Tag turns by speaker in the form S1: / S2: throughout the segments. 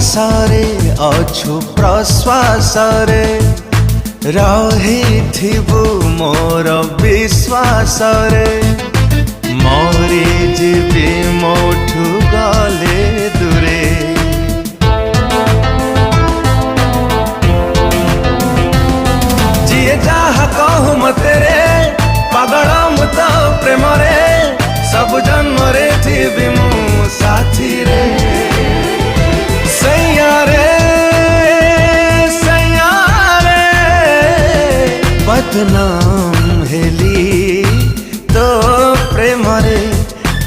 S1: श्वासरे अछु प्रश्वासरे रहिथिबु मोर विश्वासरे मरी जीवी मोठु गले दूरे जिए जहा कहू मते रे पागल मुत प्रेम रे सब जन्म रे थी मु साथी रे सैया रे बदनाम हेली तो प्रेम रे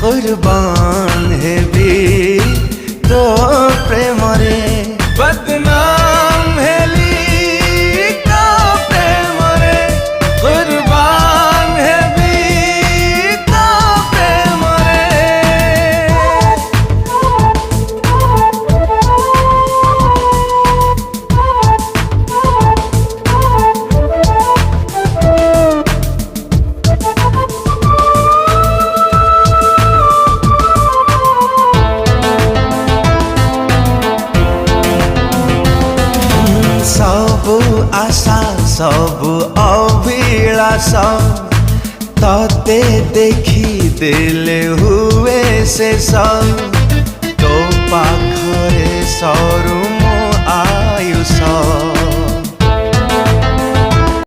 S1: कुर्बान हेबी तो प्रेम रे बदनाम हेली तो प्रेम रे कुर्बान हेबी तो प्रेम रे। सबु आशा सबु अभिलाषा तते देखी देले हुए शेष तो पाखरे सरू